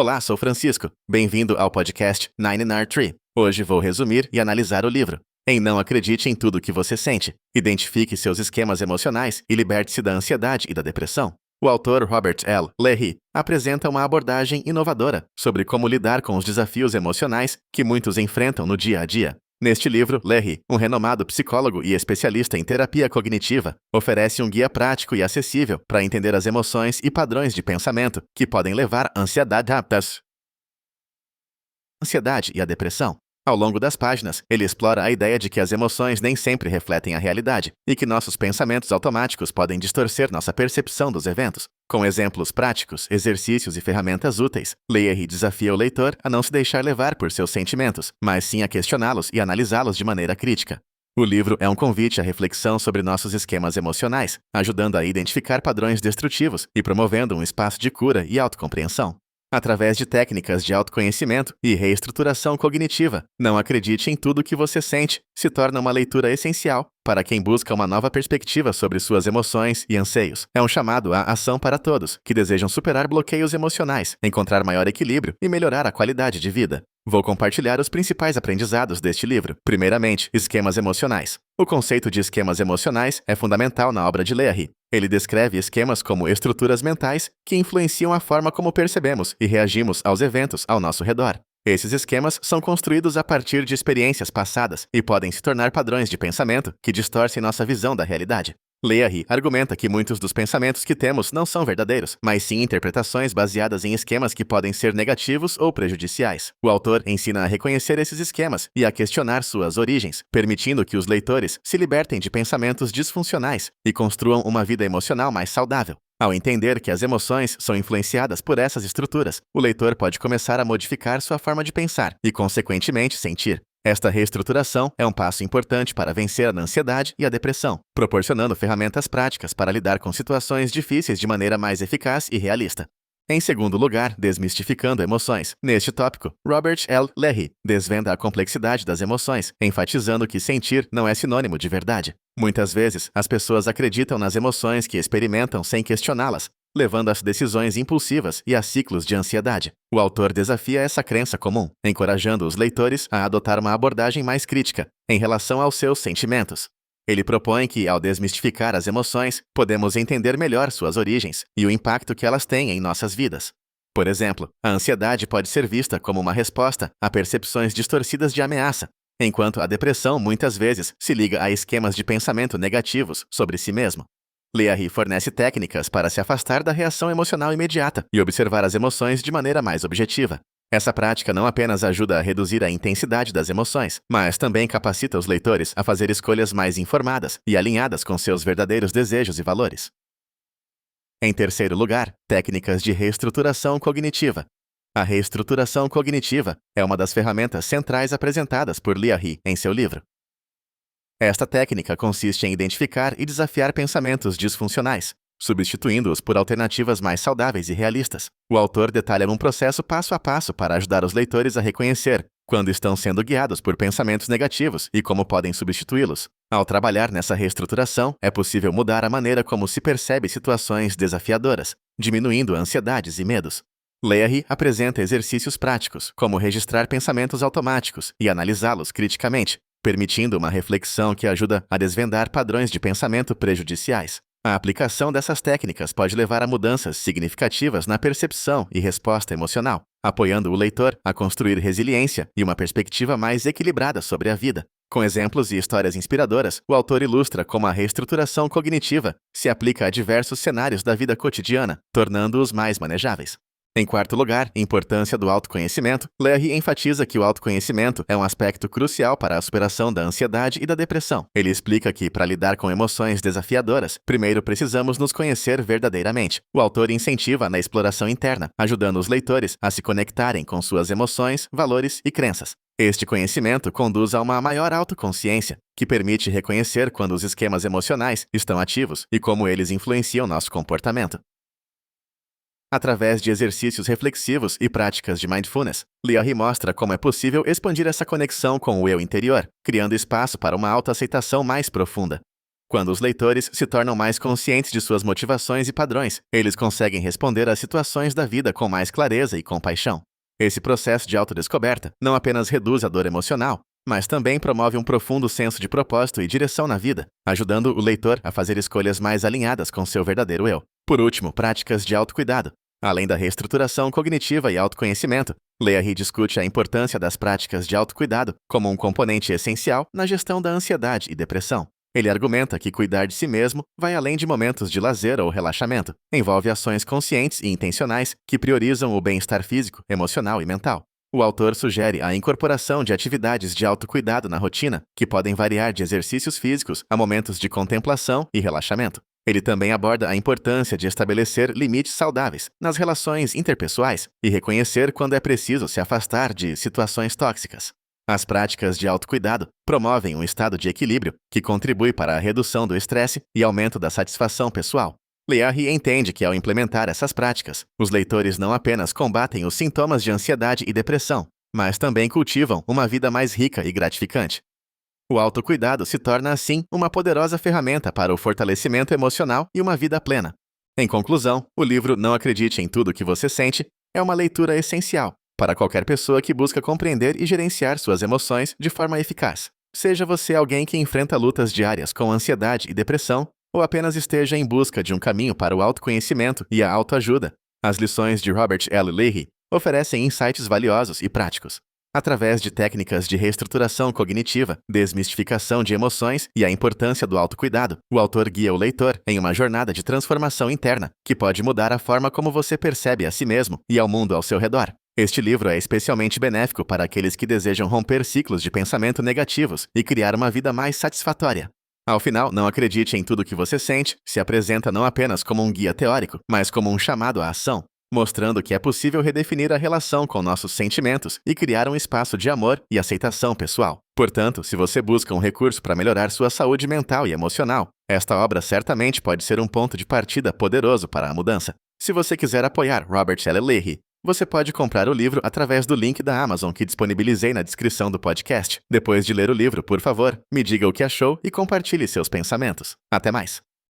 Olá, sou Francisco. Bem-vindo ao podcast 9R3. Hoje vou resumir e analisar o livro. Não acredite em tudo que você sente. Identifique seus esquemas emocionais e liberte-se da ansiedade e da depressão. O autor Robert L. Leahy apresenta uma abordagem inovadora sobre como lidar com os desafios emocionais que muitos enfrentam no dia a dia. Neste livro, Leahy, um renomado psicólogo e especialista em terapia cognitiva, oferece um guia prático e acessível para entender as emoções e padrões de pensamento que podem levar à ansiedade e à depressão. Ao longo das páginas, ele explora a ideia de que as emoções nem sempre refletem a realidade e que nossos pensamentos automáticos podem distorcer nossa percepção dos eventos. Com exemplos práticos, exercícios e ferramentas úteis, Leahy desafia o leitor a não se deixar levar por seus sentimentos, mas sim a questioná-los e analisá-los de maneira crítica. O livro é um convite à reflexão sobre nossos esquemas emocionais, ajudando a identificar padrões destrutivos e promovendo um espaço de cura e autocompreensão. Através de técnicas de autoconhecimento e reestruturação cognitiva, Não Acredite em Tudo que Você Sente se torna uma leitura essencial para quem busca uma nova perspectiva sobre suas emoções e anseios. É um chamado à ação para todos que desejam superar bloqueios emocionais, encontrar maior equilíbrio e melhorar a qualidade de vida. Vou compartilhar os principais aprendizados deste livro. Primeiramente, esquemas emocionais. O conceito de esquemas emocionais é fundamental na obra de Leahy. Ele descreve esquemas como estruturas mentais que influenciam a forma como percebemos e reagimos aos eventos ao nosso redor. Esses esquemas são construídos a partir de experiências passadas e podem se tornar padrões de pensamento que distorcem nossa visão da realidade. Leahy argumenta que muitos dos pensamentos que temos não são verdadeiros, mas sim interpretações baseadas em esquemas que podem ser negativos ou prejudiciais. O autor ensina a reconhecer esses esquemas e a questionar suas origens, permitindo que os leitores se libertem de pensamentos disfuncionais e construam uma vida emocional mais saudável. Ao entender que as emoções são influenciadas por essas estruturas, o leitor pode começar a modificar sua forma de pensar e, consequentemente, sentir. Esta reestruturação é um passo importante para vencer a ansiedade e a depressão, proporcionando ferramentas práticas para lidar com situações difíceis de maneira mais eficaz e realista. Em segundo lugar, desmistificando emoções. Neste tópico, Robert L. Leahy desvenda a complexidade das emoções, enfatizando que sentir não é sinônimo de verdade. Muitas vezes, as pessoas acreditam nas emoções que experimentam sem questioná-las, levando às decisões impulsivas e a ciclos de ansiedade. O autor desafia essa crença comum, encorajando os leitores a adotar uma abordagem mais crítica em relação aos seus sentimentos. Ele propõe que, ao desmistificar as emoções, podemos entender melhor suas origens e o impacto que elas têm em nossas vidas. Por exemplo, a ansiedade pode ser vista como uma resposta a percepções distorcidas de ameaça, enquanto a depressão muitas vezes se liga a esquemas de pensamento negativos sobre si mesmo. Leahy fornece técnicas para se afastar da reação emocional imediata e observar as emoções de maneira mais objetiva. Essa prática não apenas ajuda a reduzir a intensidade das emoções, mas também capacita os leitores a fazer escolhas mais informadas e alinhadas com seus verdadeiros desejos e valores. Em terceiro lugar, técnicas de reestruturação cognitiva. A reestruturação cognitiva é uma das ferramentas centrais apresentadas por Leahy em seu livro. Esta técnica consiste em identificar e desafiar pensamentos disfuncionais, substituindo-os por alternativas mais saudáveis e realistas. O autor detalha um processo passo a passo para ajudar os leitores a reconhecer quando estão sendo guiados por pensamentos negativos e como podem substituí-los. Ao trabalhar nessa reestruturação, é possível mudar a maneira como se percebe situações desafiadoras, diminuindo ansiedades e medos. Leahy apresenta exercícios práticos, como registrar pensamentos automáticos e analisá-los criticamente, permitindo uma reflexão que ajuda a desvendar padrões de pensamento prejudiciais. A aplicação dessas técnicas pode levar a mudanças significativas na percepção e resposta emocional, apoiando o leitor a construir resiliência e uma perspectiva mais equilibrada sobre a vida. Com exemplos e histórias inspiradoras, o autor ilustra como a reestruturação cognitiva se aplica a diversos cenários da vida cotidiana, tornando-os mais manejáveis. Em quarto lugar, importância do autoconhecimento. Leahy enfatiza que o autoconhecimento é um aspecto crucial para a superação da ansiedade e da depressão. Ele explica que, para lidar com emoções desafiadoras, primeiro precisamos nos conhecer verdadeiramente. O autor incentiva na exploração interna, ajudando os leitores a se conectarem com suas emoções, valores e crenças. Este conhecimento conduz a uma maior autoconsciência, que permite reconhecer quando os esquemas emocionais estão ativos e como eles influenciam nosso comportamento. Através de exercícios reflexivos e práticas de mindfulness, Leahy mostra como é possível expandir essa conexão com o eu interior, criando espaço para uma autoaceitação mais profunda. Quando os leitores se tornam mais conscientes de suas motivações e padrões, eles conseguem responder às situações da vida com mais clareza e compaixão. Esse processo de autodescoberta não apenas reduz a dor emocional, mas também promove um profundo senso de propósito e direção na vida, ajudando o leitor a fazer escolhas mais alinhadas com seu verdadeiro eu. Por último, práticas de autocuidado. Além da reestruturação cognitiva e autoconhecimento, Leahy discute a importância das práticas de autocuidado como um componente essencial na gestão da ansiedade e depressão. Ele argumenta que cuidar de si mesmo vai além de momentos de lazer ou relaxamento. Envolve ações conscientes e intencionais que priorizam o bem-estar físico, emocional e mental. O autor sugere a incorporação de atividades de autocuidado na rotina, que podem variar de exercícios físicos a momentos de contemplação e relaxamento. Ele também aborda a importância de estabelecer limites saudáveis nas relações interpessoais e reconhecer quando é preciso se afastar de situações tóxicas. As práticas de autocuidado promovem um estado de equilíbrio que contribui para a redução do estresse e aumento da satisfação pessoal. Leahy entende que, ao implementar essas práticas, os leitores não apenas combatem os sintomas de ansiedade e depressão, mas também cultivam uma vida mais rica e gratificante. O autocuidado se torna, assim, uma poderosa ferramenta para o fortalecimento emocional e uma vida plena. Em conclusão, o livro Não Acredite em Tudo que Você Sente é uma leitura essencial para qualquer pessoa que busca compreender e gerenciar suas emoções de forma eficaz. Seja você alguém que enfrenta lutas diárias com ansiedade e depressão, ou apenas esteja em busca de um caminho para o autoconhecimento e a autoajuda, as lições de Robert L. Leahy oferecem insights valiosos e práticos. Através de técnicas de reestruturação cognitiva, desmistificação de emoções e a importância do autocuidado, o autor guia o leitor em uma jornada de transformação interna que pode mudar a forma como você percebe a si mesmo e ao mundo ao seu redor. Este livro é especialmente benéfico para aqueles que desejam romper ciclos de pensamento negativos e criar uma vida mais satisfatória. Ao final, Não Acredite em Tudo que Você Sente se apresenta não apenas como um guia teórico, mas como um chamado à ação, mostrando que é possível redefinir a relação com nossos sentimentos e criar um espaço de amor e aceitação pessoal. Portanto, se você busca um recurso para melhorar sua saúde mental e emocional, esta obra certamente pode ser um ponto de partida poderoso para a mudança. Se você quiser apoiar Robert L. Leahy, você pode comprar o livro através do link da Amazon que disponibilizei na descrição do podcast. Depois de ler o livro, por favor, me diga o que achou e compartilhe seus pensamentos. Até mais!